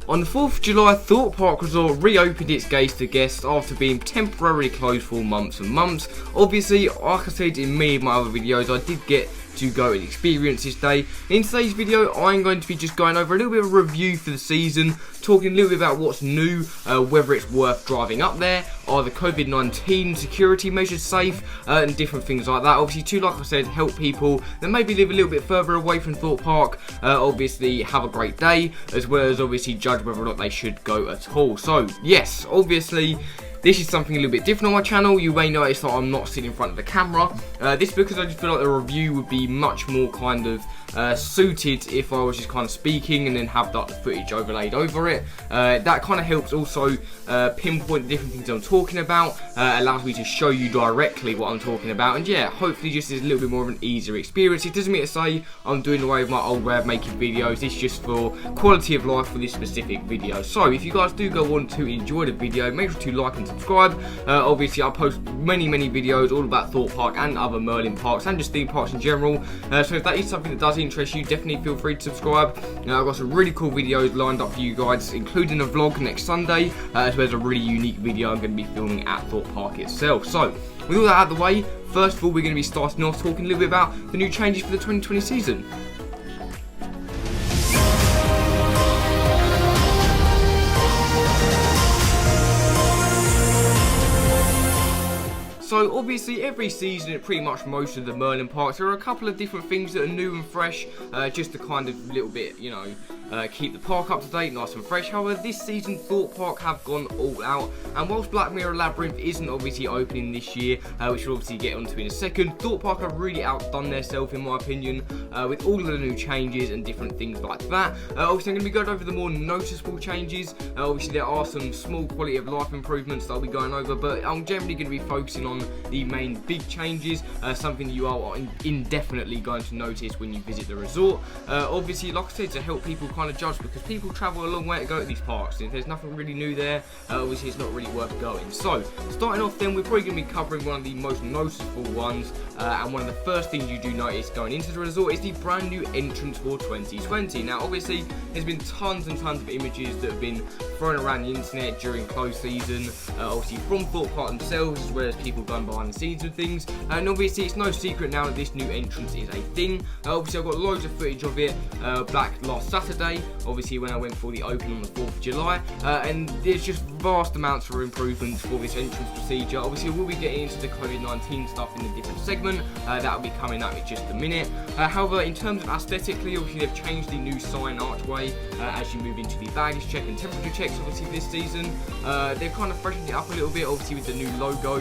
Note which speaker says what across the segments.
Speaker 1: On the 4th of July, Thorpe Park Resort reopened its gates to guests after being temporarily closed for months and months. Obviously, like I said in many of my other videos, I did get to go and experience this day. In today's video, I'm going to be just going over a little bit of a review for the season, talking a little bit about what's new, whether it's worth driving up there, are the COVID-19 security measures safe, and different things like that. Obviously, to, like I said, help people that maybe live a little bit further away from Thorpe Park, obviously have a great day, as well as obviously judge whether or not they should go at all. So, yes, obviously, this is something a little bit different on my channel. You may notice that I'm not sitting in front of the camera. This is because I just feel like the review would be much more kind of suited if I was just kind of speaking and then have that footage overlaid over it. That kind of helps also pinpoint the different things I'm talking about, allows me to show you directly what I'm talking about, and yeah, hopefully just is a little bit more of an easier experience. It doesn't mean to say I'm doing away with my old way of making videos. It's just for quality of life for this specific video. So if you guys do go on to enjoy the video, make sure to like and subscribe. Obviously I post many videos all about Thorpe Park and other Merlin parks and just theme parks in general, so if that is something that does interest you, definitely feel free to subscribe. I've got some really cool videos lined up for you guys, including a vlog next Sunday, as well as a really unique video I'm going to be filming at Thorpe Park itself. So with all that out of the way, first of all we're going to be starting off talking a little bit about the new changes for the 2020 season. So obviously every season at pretty much most of the Merlin parks there are a couple of different things that are new and fresh, just to kind of little bit, you know, keep the park up to date, nice and fresh. However, this season Thorpe Park have gone all out, and whilst Black Mirror Labyrinth isn't obviously opening this year, which we'll obviously get onto in a second, Thorpe Park have really outdone themselves in my opinion, with all of the new changes and different things like that. Obviously I'm going to be going over the more noticeable changes. Obviously there are some small quality of life improvements that I'll be going over, but I'm generally going to be focusing on the main big changes, something you are indefinitely going to notice when you visit the resort. Obviously, like I said, to help people kind of judge, because people travel a long way to go to these parks, and if there's nothing really new there, obviously it's not really worth going. So starting off then, we're probably going to be covering one of the most noticeable ones, and one of the first things you do notice going into the resort is the brand new entrance for 2020. Now obviously there's been tons and tons of images that have been thrown around the internet during close season, obviously from Thorpe Park themselves, as well as people going behind the scenes with things, and obviously it's no secret now that this new entrance is a thing. Obviously I've got loads of footage of it back last Saturday, obviously when I went for the open on the 4th of July, and there's just vast amounts of improvements for this entrance procedure. Obviously we'll be getting into the COVID-19 stuff in a different segment, that'll be coming up in just a minute. However, in terms of aesthetically, obviously they've changed the new sign archway as you move into the baggage check and temperature checks. Obviously this season they've kind of freshened it up a little bit, obviously with the new logo.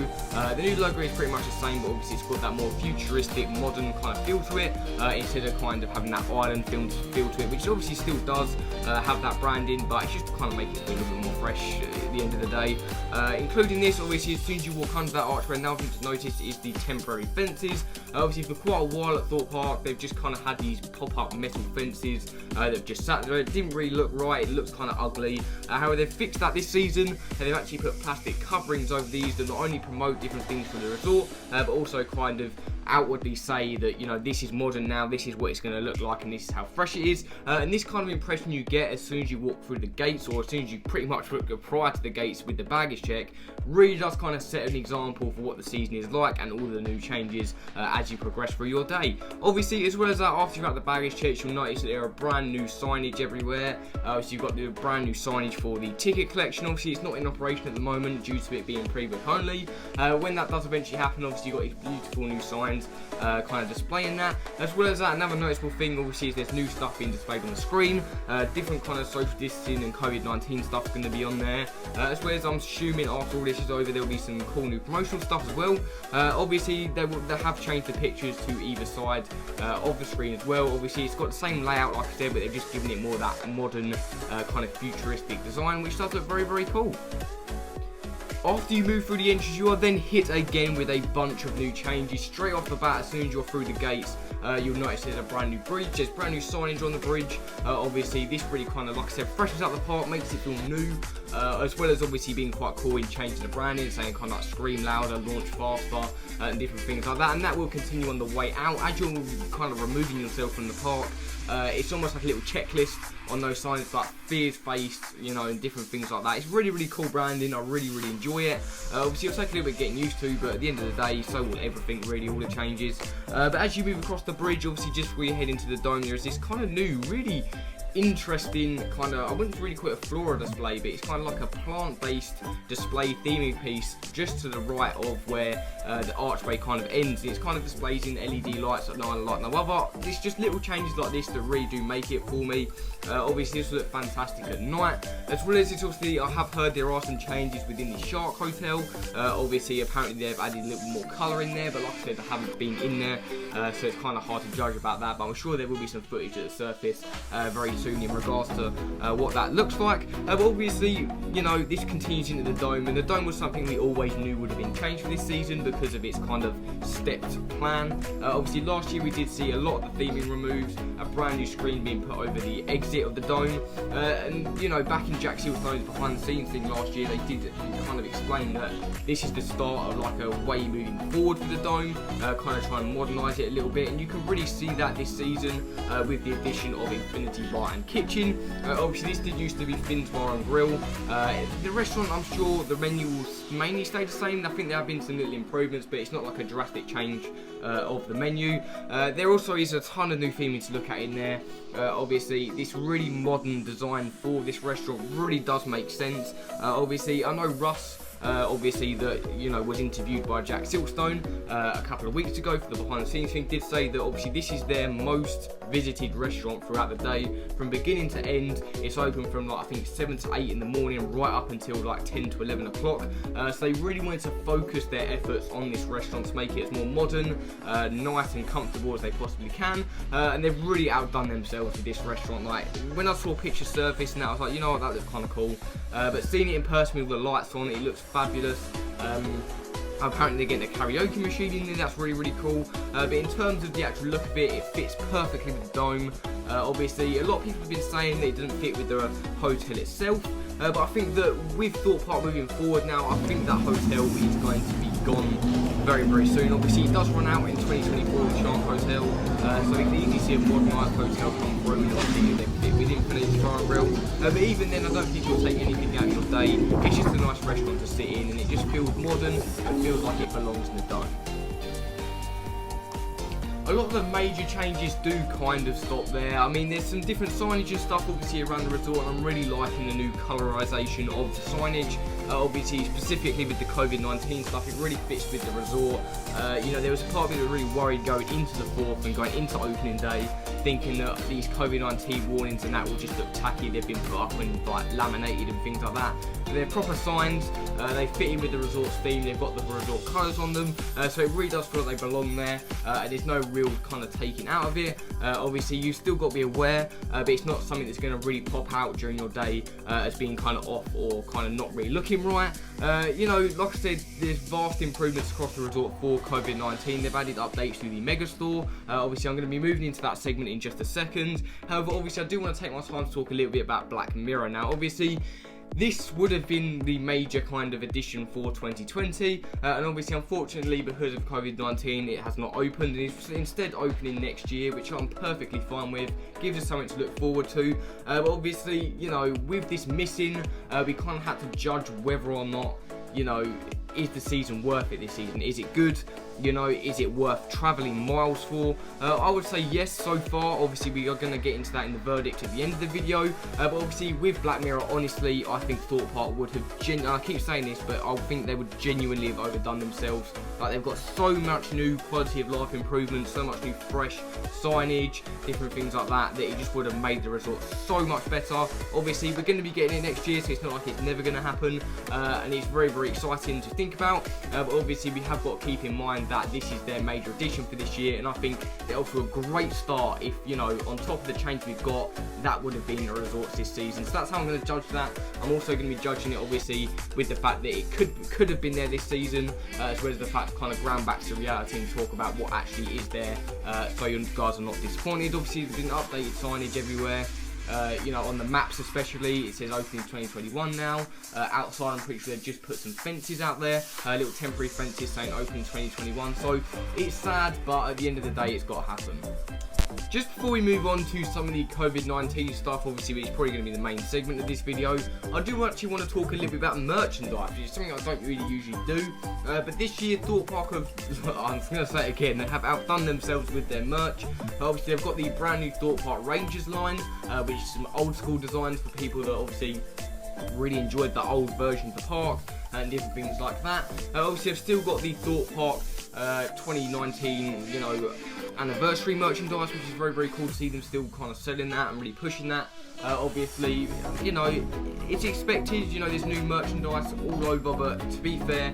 Speaker 1: The new logo is pretty much the same, but obviously it's got that more futuristic, modern kind of feel to it, instead of kind of having that island feel to it, which obviously still does have that branding, but it's just to kind of make it feel a little bit more fresh at the end of the day. Including this, obviously as soon as you walk under that archway, another thing to notice is the temporary fences. Obviously for quite a while at Thorpe Park, they've just kind of had these pop-up metal fences that have just sat there. It didn't really look right, it looks kind of ugly. However, they've fixed that this season, and they've actually put plastic coverings over these that not only promote different things for the resort, but also kind of outwardly say that, you know, this is modern now, this is what it's going to look like, and this is how fresh it is. And this kind of impression you get as soon as you walk through the gates, or as soon as you pretty much look prior to the gates with the baggage check, really does kind of set an example for what the season is like and all the new changes as you progress through your day. Obviously, as well as that, after you've had the baggage checks, you'll notice that there are brand new signage everywhere. So you've got the brand new signage for the ticket collection. Obviously it's not in operation at the moment due to it being pre-book only. When that does eventually happen, obviously you've got these beautiful new signs kind of displaying that. As well as that, another noticeable thing obviously is there's new stuff being displayed on the screen, different kind of social distancing and COVID-19 stuff going to be on there, as well as I'm assuming after all this is over there will be some cool new promotional stuff as well. Obviously they have changed the pictures to either side of the screen as well. Obviously it's got the same layout like I said, but they've just given it more of that modern kind of futuristic design, which does look very cool. After you move through the entrance, you are then hit again with a bunch of new changes. Straight off the bat, as soon as you're through the gates, you'll notice there's a brand new bridge, there's brand new signage on the bridge. Obviously this really kind of, like I said, freshens up the park, makes it feel new, as well as obviously being quite cool in changing the branding, saying kind of like scream louder, launch faster, and different things like that. And that will continue on the way out as you're kind of removing yourself from the park. It's almost like a little checklist on those signs, like Fear's Face, you know, and different things like that. It's really, really cool branding. I really, really enjoy it. Obviously, it'll take a little bit getting used to, but at the end of the day, so will everything, really, all the changes. But as you move across the bridge, obviously, just before you head into the dome, there's this kind of new, really interesting kind of, I wouldn't really call it a flora display, but it's kind of like a plant-based display theming piece just to the right of where the archway kind of ends. It's kind of displays in LED lights that no other. It's just little changes like this that really do make it for me. Obviously this will look fantastic at night, as well as it's obviously, I have heard there are some changes within the Shark Hotel. Obviously apparently they've added a little more colour in there, but like I said, I haven't been in there, so it's kind of hard to judge about that, but I'm sure there will be some footage at the surface very soon in regards to what that looks like. But obviously, you know, this continues into the dome, and the dome was something we always knew would have been changed for this season because of its kind of stepped plan. Obviously last year we did see a lot of the theming removed, a brand new screen being put over the exit of the dome, and you know, back in Jack Silverstone's behind the scenes thing last year, they did kind of explain that this is the start of like a way moving forward for the dome, kind of try and modernise it a little bit, and you can really see that this season with the addition of Infinity Bar and Kitchen. Obviously this did used to be Finn's Bar and Grill. The restaurant, I'm sure the menu will mainly stay the same. I think there have been some little improvements, but it's not like a drastic change of the menu. There also is a ton of new theming to look at in there. Obviously this really modern design for this restaurant really does make sense. Obviously I know Russ, obviously that, you know, was interviewed by Jack Silverstone a couple of weeks ago for the behind the scenes thing, did say that obviously this is their most visited restaurant throughout the day, from beginning to end. It's open from like I think 7 to 8 in the morning right up until like 10 to 11 o'clock. So they really wanted to focus their efforts on this restaurant to make it as more modern, nice and comfortable as they possibly can, and they've really outdone themselves with this restaurant. Like when I saw pictures surface and I was like, you know what, that looks kind of cool, but seeing it in person with the lights on, it looks fabulous. Apparently they're getting a karaoke machine in there, that's really, really cool. But in terms of the actual look of it, it fits perfectly with the dome. Obviously, a lot of people have been saying that it doesn't fit with the hotel itself. But I think that with Thorpe Park moving forward now, I think that hotel is going to be gone very, very soon. Obviously, it does run out in 2024, the Shark Hotel. So you can easily see a modernised hotel come through, and obviously they fit with Infinity Bar and Grill. But even then, I don't think you'll take anything out of your day. It's just a nice restaurant to sit in, and it just feels modern and feels like it belongs in the dome. A lot of the major changes do kind of stop there. I mean, there's some different signage and stuff obviously around the resort, and I'm really liking the new colorization of the signage. Obviously, specifically with the COVID-19 stuff, it really fits with the resort. You know, there was a part of me that was really worried going into the 4th and going into opening day, thinking that these COVID-19 warnings and that will just look tacky. They've been put up and like laminated and things like that. But they're proper signs. They fit in with the resort's theme. They've got the resort colours on them, so it really does feel like they belong there. And there's no real kind of taking out of it. Obviously, you've still got to be aware, but it's not something that's going to really pop out during your day as being kind of off or kind of not really looking right. You know, like I said, there's vast improvements across the resort for COVID-19. They've added updates to the mega store. Obviously, I'm going to be moving into that segment in just a second. However, obviously, I do want to take my time to talk a little bit about Black Mirror now. Obviously, this would have been the major kind of addition for 2020, and obviously, unfortunately, because of COVID-19, it has not opened, and it's instead opening next year, which I'm perfectly fine with. Gives us something to look forward to. But obviously, you know, with this missing, we kind of had to judge whether or not, you know, is the season worth it this season? Is it good? You know, is it worth travelling miles for? I would say yes so far. Obviously, we are going to get into that in the verdict at the end of the video. But obviously, with Black Mirror, honestly, I think Thorpe Park would have, I keep saying this, but I think they would genuinely have overdone themselves. Like, they've got so much new quality of life improvements, so much new fresh signage, different things like that, that it just would have made the resort so much better. Obviously, we're going to be getting it next year, so it's not like it's never going to happen. And it's very, very exciting to think about. But obviously, we have got to keep in mind that this is their major addition for this year, and I think they're off to a great start. If, you know, on top of the change we've got, that would have been the resorts this season. So that's how I'm going to judge that. I'm also going to be judging it obviously with the fact that it could have been there this season, as well as the fact kind of ground back to reality and talk about what actually is there, so you guys are not disappointed. Obviously, there's been updated signage everywhere. on the maps especially, it says opening 2021 now. Outside, I'm pretty sure they've just put some fences out there, little temporary fences saying opening 2021. So it's sad, but at the end of the day, it's got to happen. Just before we move on to some of the COVID-19 stuff, obviously, which is probably going to be the main segment of this video, I do actually want to talk a little bit about merchandise, which is something I don't really usually do. But this year, Thorpe Park have, I'm going to say it again, they have outdone themselves with their merch. Obviously, they've got the brand new Thorpe Park Rangers line, which is some old school designs for people that obviously really enjoyed the old version of the park and different things like that. Obviously, I've still got the Thorpe Park 2019, anniversary merchandise, which is very, very cool to see them still kind of selling that and really pushing that. Obviously, it's expected, there's new merchandise all over, but to be fair,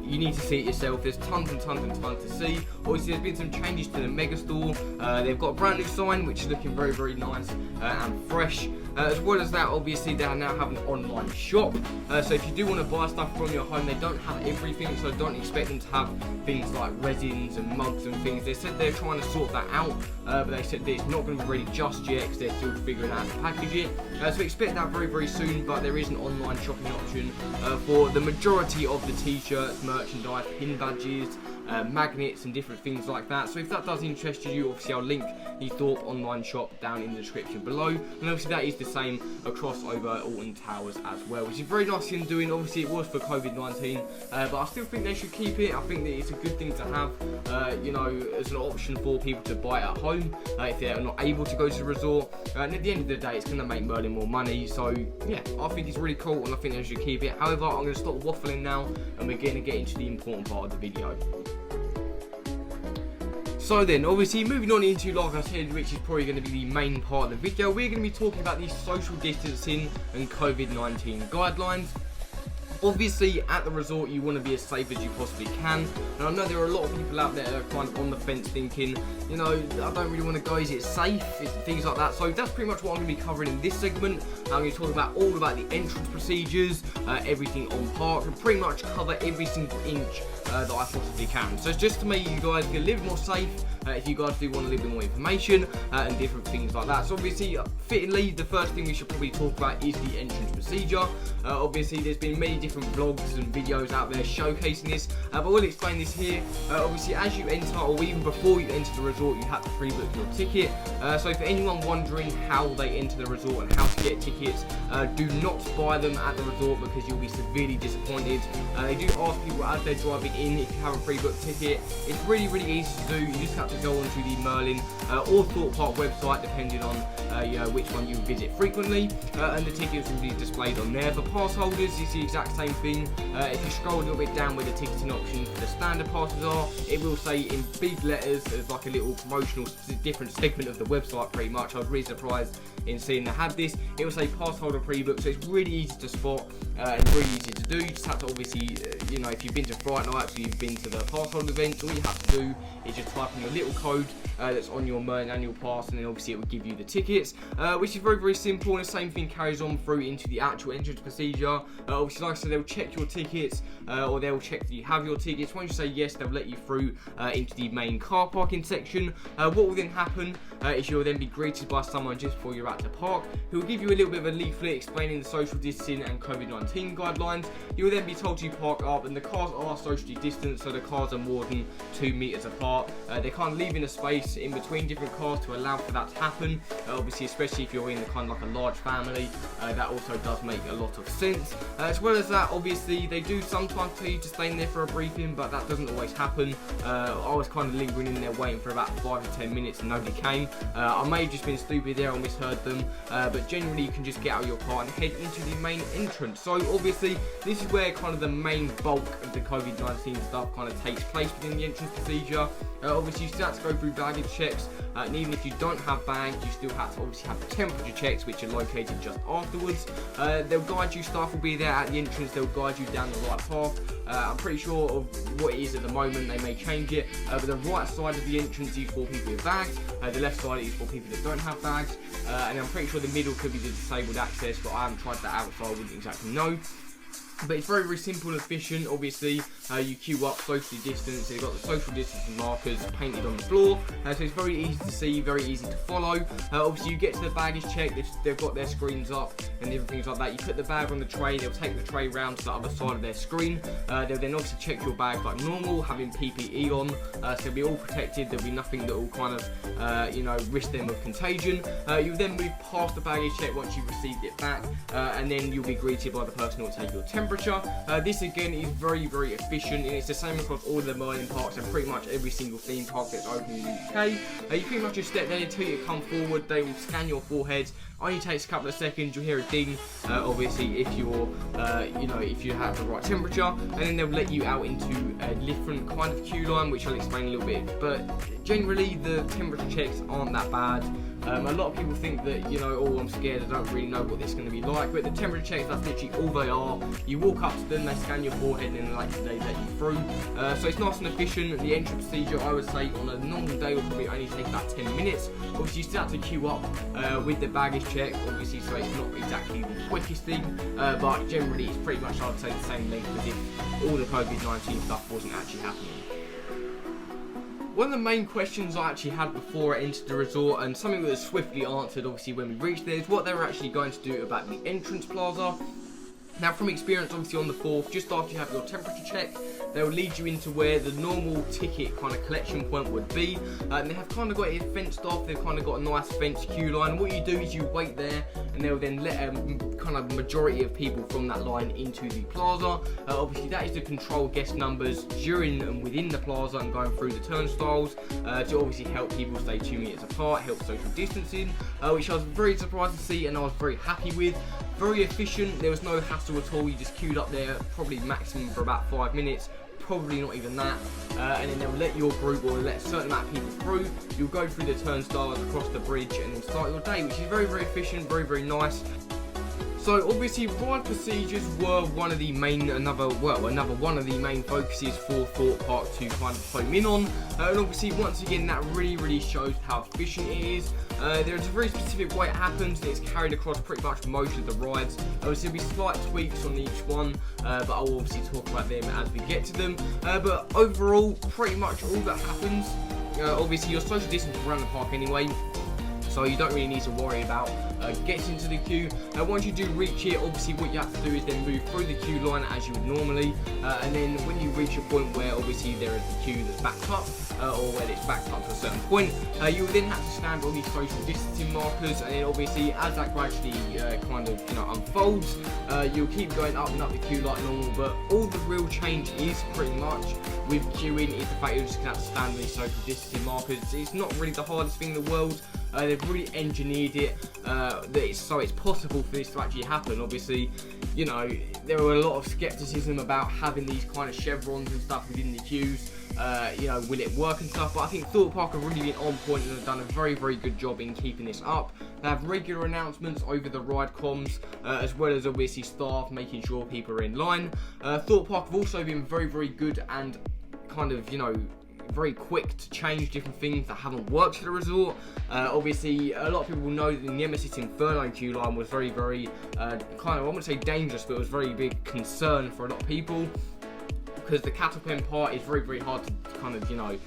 Speaker 1: you need to see it yourself. There's tons and tons and tons to see. Obviously, there's been some changes to the mega store. They've got a brand new sign, which is looking very, very nice and fresh. As well as that, obviously, they now have an online shop. So if you do want to buy stuff from your home, they don't have everything, so don't expect them to have things like resins and mugs and things. They said they're trying to sort that out, but they said that it's not going to be ready just yet because they're still figuring out how to package it. So expect that very, very soon, but there is an online shopping option for the majority of the t-shirts, merchandise, pin badges, magnets and different things like that. So if that does interest you, obviously I'll link the Thorpe online shop down in the description below, and obviously that is the same across over Alton Towers as well, which is very nice in doing. Obviously it was for COVID-19, but I still think they should keep it. I think that it's a good thing to have, as an option for people to buy at home if they're not able to go to the resort, and at the end of the day it's going to make Merlin more money. So yeah, I think it's really cool and I think they should keep it. However, I'm going to stop waffling now and we're going to get into the important part of the video. So then, obviously, moving on into, like I said, which is probably going to be the main part of the video, we're going to be talking about the social distancing and COVID-19 guidelines. Obviously, at the resort, you want to be as safe as you possibly can. And I know there are a lot of people out there that are kind of on the fence thinking, I don't really want to go, is it safe? Things like that. So that's pretty much what I'm going to be covering in this segment. I'm going to talk about all about the entrance procedures, everything on park, and pretty much cover every single inch that I possibly can. So it's just to make you guys feel a little bit more safe, if you guys do want a little bit more information and different things like that. So obviously, fittingly, the first thing we should probably talk about is the entrance procedure. Obviously, there's been many different vlogs and videos out there showcasing this, but we'll explain this here. Obviously, as you enter, or even before you enter the resort, you have to pre-book your ticket. So for anyone wondering how they enter the resort and how to get tickets, do not buy them at the resort because you'll be severely disappointed. They do ask people as they're driving in if you have a pre-booked ticket. It's really, really easy to do. You just have to go onto the Merlin or Thorpe Park website, depending on which one you visit frequently, and the tickets will be displayed on there. For pass holders, it's the exact same thing. If you scroll a little bit down where the ticketing options for the standard passes are, it will say in big letters as like a little promotional different segment of the website pretty much. I was really surprised in seeing they had this. It will say pass holder pre-book, so it's really easy to spot and really easy to do. You just have to obviously, if you've been to Fright Nights or you've been to the pass holder events, all you have to do is just type in your little code that's on your Merlin annual pass, and then obviously it will give you the tickets, which is very, very simple. And the same thing carries on through into the actual entrance procedure. Obviously, like I said, they'll check your tickets, or they'll check that you have your tickets. Once you say yes, they'll let you through into the main car parking section. What will then happen is you'll then be greeted by someone just before you're at the park, who will give you a little bit of a leaflet explaining the social distancing and COVID-19 guidelines. You will then be told to park up, and the cars are socially distanced, so the cars are more than 2 meters apart. They can't leave in a space in between different cars to allow for that to happen. Obviously, especially if you're in kind of like a large family, that also does make a lot of sense. As well as that, obviously, they do sometimes tell you to stay in there for a briefing, but that doesn't always happen. I was kind of lingering in there waiting for about 5 to 10 minutes and nobody came. I may have just been stupid there or misheard them, but generally you can just get out of your car and head into the main entrance. So obviously, this is where kind of the main bulk of the COVID-19 stuff kind of takes place within the entrance procedure. Obviously, you still have to go through baggage checks, and even if you don't have bags, you still have to obviously have the temperature checks, which are located just afterwards. They'll guide you, staff will be there at the entrance, they'll guide you down the right path. I'm pretty sure of what it is at the moment, they may change it, but the right side of the entrance is for people with bags, the left side is for people that don't have bags, and I'm pretty sure the middle could be the disabled access, but I haven't tried that out, so I wouldn't exactly know. But it's very, very simple and efficient. Obviously, you queue up socially distanced. They've got the social distancing markers painted on the floor, so it's very easy to see, very easy to follow. Obviously, you get to the baggage check. They've got their screens up and different things like that. You put the bag on the tray. They'll take the tray round to the other side of their screen. They'll then obviously check your bag like normal, having PPE on, so they'll be all protected. There'll be nothing that will kind of, risk them of contagion. You'll then move past the baggage check once you've received it back, and then you'll be greeted by the person who will take your temperature. This again is very, very efficient, and it's the same across all of the Merlin parks and pretty much every single theme park that's open in the UK. You pretty much just step there until you come forward. They will scan your forehead. Only takes a couple of seconds. You'll hear a ding, obviously if you're, if you have the right temperature, and then they'll let you out into a different kind of queue line, which I'll explain a little bit. But generally, the temperature checks aren't that bad. A lot of people think that, oh, I'm scared, I don't really know what this is going to be like, but the temperature checks, that's literally all they are. You walk up to them, they scan your forehead, and then they let you through. So it's nice and efficient. The entry procedure, I would say, on a normal day would probably only take about 10 minutes. Obviously, you still have to queue up with the baggage check, obviously, so it's not exactly the quickest thing, but generally it's pretty much, I'd say, the same length as if all the COVID-19 stuff wasn't actually happening. One of the main questions I actually had before I entered the resort, and something that was swiftly answered obviously when we reached there, is what they were actually going to do about the entrance plaza. Now, from experience, obviously on the 4th, just after you have your temperature check, they'll lead you into where the normal ticket kind of collection point would be. And they have kind of got it fenced off. They've kind of got a nice fenced queue line. What you do is you wait there, and they'll then let kind of majority of people from that line into the plaza. Obviously, that is to control guest numbers during and within the plaza and going through the turnstiles to obviously help people stay 2 meters apart, help social distancing, which I was very surprised to see and I was very happy with. Very efficient, there was no hassle at all. You just queued up there probably maximum for about 5 minutes, probably not even that, and then they'll let your group or let a certain amount of people through. You'll go through the turnstiles across the bridge and then start your day, which is very, very efficient, very, very nice. So obviously ride procedures were one of the main, another one of the main focuses for Thorpe Park to kind of home in on, and obviously once again that really shows how efficient it is. There is a very specific way it happens, and it's carried across pretty much most of the rides. Obviously there'll be slight tweaks on each one, but I'll obviously talk about them as we get to them. But overall, pretty much all that happens. Obviously your social distance around the park anyway, so you don't really need to worry about getting into the queue. Once you do reach it, obviously what you have to do is then move through the queue line as you would normally, and then when you reach a point where obviously there is the queue that's backed up, or when it's backed up to a certain point, you will then have to stand on these social distancing markers, and then obviously as that gradually unfolds, you'll keep going up and up the queue like normal. But all the real change is pretty much with queuing is the fact you're just going to have to stand on these social distancing markers. It's not really the hardest thing in the world. They've really engineered it so it's possible for this to actually happen. Obviously, there were a lot of skepticism about having these kind of chevrons and stuff within the queues. Will it work and stuff? But I think Thorpe Park have really been on point and have done a very, very good job in keeping this up. They have regular announcements over the ride comms, as well as obviously staff making sure people are in line. Thorpe Park have also been very, very good and kind of, very quick to change different things that haven't worked at the resort. Obviously, a lot of people know that the Nemesis Inferno queue line was very, very I wouldn't say dangerous, but it was a very big concern for a lot of people, because the cattle pen part is very, very hard to kind of,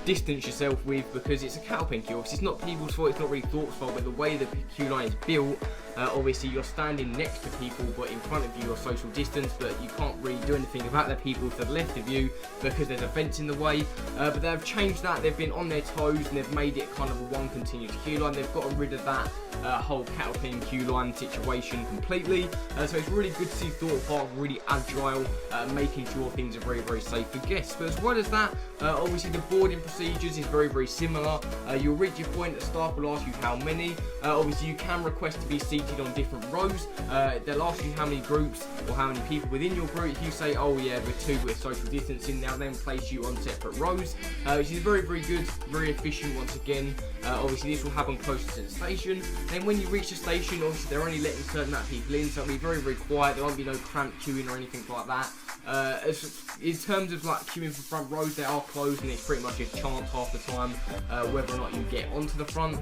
Speaker 1: distance yourself with, because it's a cattle pen queue. Obviously, it's not people's fault, it's not really Thorpe's fault, but the way the queue line is built, obviously you're standing next to people, but in front of you you're social distance, but you can't really do anything about the people to the left of you because there's a fence in the way. But they've changed that. They've been on their toes and they've made it kind of a one continuous queue line. They've got rid of that whole cattle pen queue line situation completely. So it's really good to see Thorpe Park really agile, making sure things are very, very safe for guests. But as well as that, obviously the boarding procedures is very, very similar. You'll reach your point, the staff will ask you how many. Obviously you can request to be seated on different rows. They'll ask you how many groups or how many people within your group. If you say, oh yeah, we're two with social distancing, they'll then place you on separate rows, which is very, very good, very efficient once again. Obviously this will happen closer to the station. Then when you reach the station, obviously they're only letting a certain amount of people in, so it'll be very, very quiet. There won't be no cramped queuing or anything like that. In terms of like queuing for front rows, they are closed, and it's pretty much a chance half the time whether or not you get onto the front,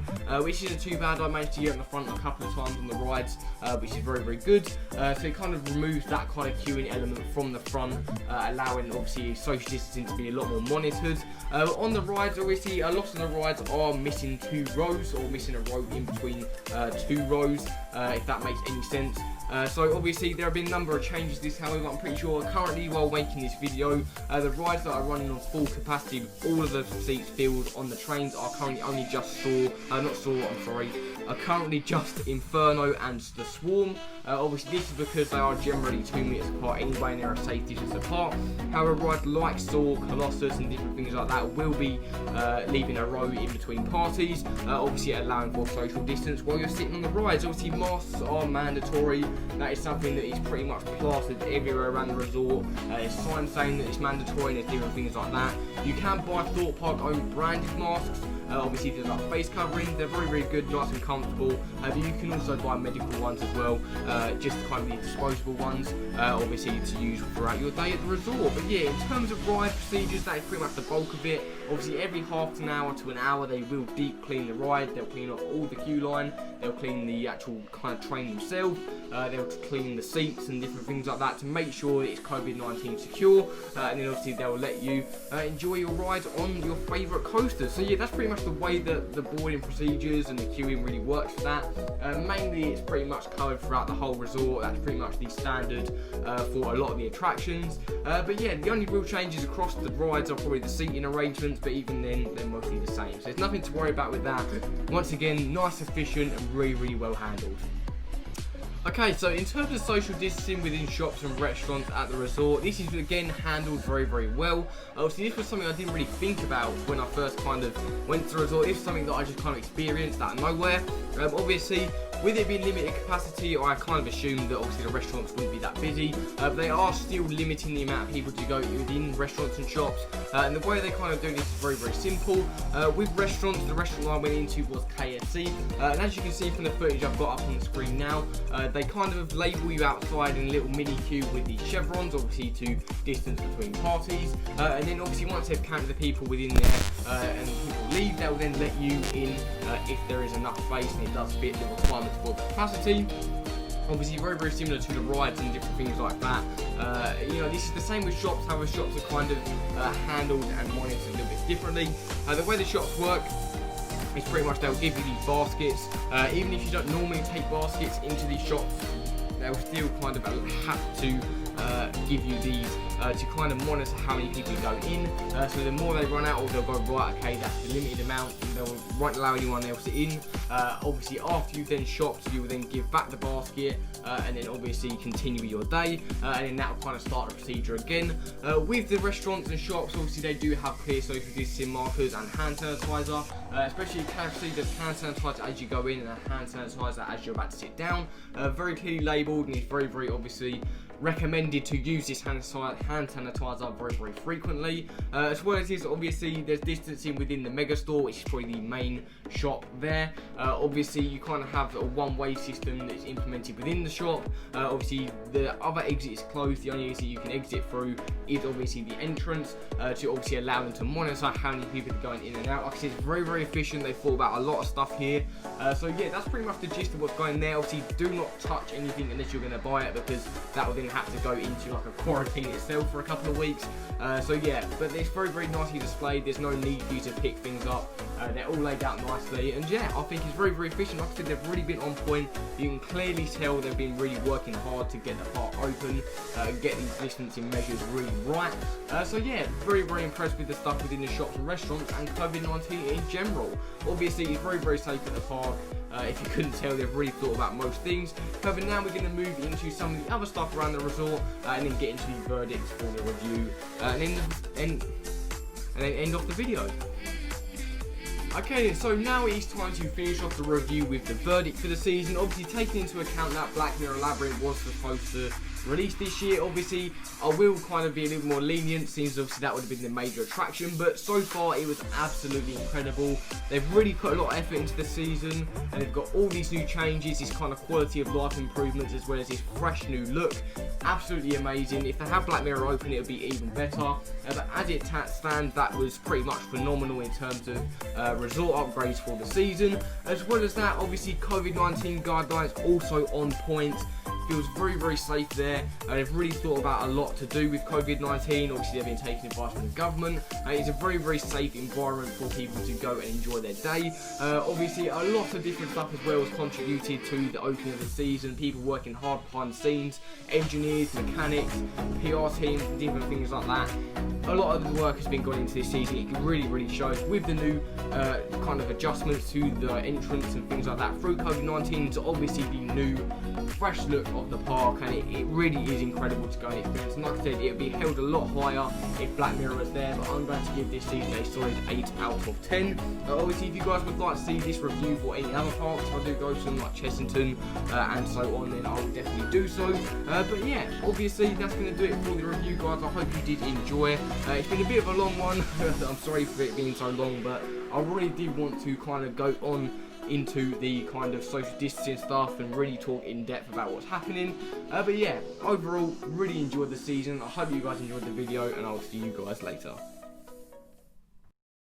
Speaker 1: which isn't too bad. I managed to get on the front a couple of times on the rides, which is very, very good. So it kind of removes that kind of queuing element from the front, allowing obviously social distancing to be a lot more monitored. On the rides, obviously a lot of the rides are missing 2 rows, or missing a row in between 2 rows, if that makes any sense. So obviously there have been a number of changes to this. However, I'm pretty sure currently while making this video, the rides that are running on full capacity with all of the seats filled on the trains are currently only just are currently just Inferno and the Swarm. Obviously this is because they are generally 2 meters apart anyway, and they're a safe distance apart. However, rides like Saw, Colossus and different things like that will be leaving a row in between parties, obviously allowing for social distance while you're sitting on the rides. Obviously masks are mandatory. That is something that is pretty much plastered everywhere around the resort. It's signs saying that it's mandatory, and there's different things like that. You can buy Thorpe Park own branded masks. Obviously there's like face covering, they're very, very good, nice and comfortable. But you can also buy medical ones as well, just kind of the disposable ones, obviously to use throughout your day at the resort. But yeah, in terms of ride procedures, that is pretty much the bulk of it. Obviously every half an hour to an hour they will deep clean the ride. They'll clean off all the queue line, they'll clean the actual kind of train themselves, they'll clean the seats and different things like that to make sure that it's COVID-19 secure, and then obviously they'll let you enjoy your ride on your favourite coasters. So yeah, that's pretty much the way that the boarding procedures and the queuing really works for that. Mainly it's pretty much covered throughout the whole resort. That's pretty much the standard for a lot of the attractions. But yeah, the only real changes across the rides are probably the seating arrangements, but even then they're mostly the same. So there's nothing to worry about with that. Once again, nice, efficient and really, really well handled. Okay, so in terms of social distancing within shops and restaurants at the resort, this is again handled very, very well. Obviously this was something I didn't really think about when I first kind of went to the resort. This is something that I just kind of experienced out of nowhere. Obviously with it being limited capacity, I kind of assumed that obviously the restaurants wouldn't be that busy, but they are still limiting the amount of people to go within restaurants and shops, and the way they kind of do this is very, very simple. With restaurants, the restaurant I went into was KFC, and as you can see from the footage I've got up on the screen now, they kind of label you outside in a little mini queue with these chevrons, obviously to distance between parties, and then obviously once they've counted the people within there and people leave, they'll then let you in if there is enough space and it does fit the requirements for capacity. Obviously very, very similar to the rides and different things like that. You know, this is the same with shops. However, shops are kind of handled and monitored a little bit differently. The way the shops work is pretty much they'll give you these baskets. Even if you don't normally take baskets into these shops, they'll still kind of have to give you these to kind of monitor how many people go in. So the more they run out, or they'll go, right, okay, that's the limited amount, and they won't allow anyone else in. Obviously after you've then shopped, you will then give back the basket, and then obviously continue with your day, and then that will kind of start the procedure again. With the restaurants and shops, obviously they do have clear social distancing markers and hand sanitizer, especially KFC. There's hand sanitizer as you go in and a hand sanitizer as you're about to sit down, very clearly labelled, and it's very, very obviously recommended to use this hand sanitizer very, very frequently. As well as this, obviously there's distancing within the mega store, which is probably the main shop there. Obviously you kind of have a one-way system that's implemented within the shop. Obviously the other exit is closed. The only exit you can exit through is obviously the entrance, to obviously allow them to monitor how many people are going in and out. Like I said, it's very, very efficient. They thought about a lot of stuff here. So yeah, that's pretty much the gist of what's going there. Obviously do not touch anything unless you're going to buy it, because that will then have to go into like a quarantine itself for a couple of weeks. So yeah, but it's very, very nicely displayed. There's no need for you to pick things up. They're all laid out nicely, and yeah, I think it's very, very efficient. Like I said, they've really been on point. You can clearly tell they've been really working hard to get the park open and get these distancing measures really right. So yeah, very, very impressed with the stuff within the shops and restaurants and COVID-19 in general. Obviously it's very, very safe at the park. If you couldn't tell, they've really thought about most things. However, now we're going to move into some of the other stuff around the resort, and then get into the verdicts for the review, and then end off the video. Okay, so now it is time to finish off the review with the verdict for the season. Obviously taking into account that Black Mirror Labyrinth was supposed to released this year. Obviously, I will kind of be a little more lenient, since obviously that would have been the major attraction, but so far it was absolutely incredible. They've really put a lot of effort into the season, and they've got all these new changes, this kind of quality of life improvements, as well as this fresh new look. Absolutely amazing. If they have Black Mirror open, it would be even better. But as it stands, that was pretty much phenomenal in terms of resort upgrades for the season. As well as that, obviously COVID-19 guidelines also on point. Feels very, very safe there. They've really thought about a lot to do with COVID-19. Obviously, they've been taking advice from the government. It's a very, very safe environment for people to go and enjoy their day. Obviously, a lot of different stuff as well has contributed to the opening of the season. People working hard behind the scenes, engineers, mechanics, PR teams, and different things like that. A lot of the work has been gone into this season. It really, really shows with the new kind of adjustments to the entrance and things like that through COVID-19 to obviously the new, fresh look of the park, and it really is incredible to go and experience. And like I said, it would be held a lot higher if Black Mirror was there, but I'm going to give this season a solid 8 out of 10. Obviously, if you guys would like to see this review for any other parks, if I do go to them like Chessington and so on, then I will definitely do so. But yeah, obviously that's going to do it for the review, guys. I hope you did enjoy. It's been a bit of a long one. I'm sorry for it being so long, but I really did want to kind of go on into the kind of social distancing stuff and really talk in depth about what's happening. But yeah, overall, really enjoyed the season. I hope you guys enjoyed the video, and I'll see you guys later.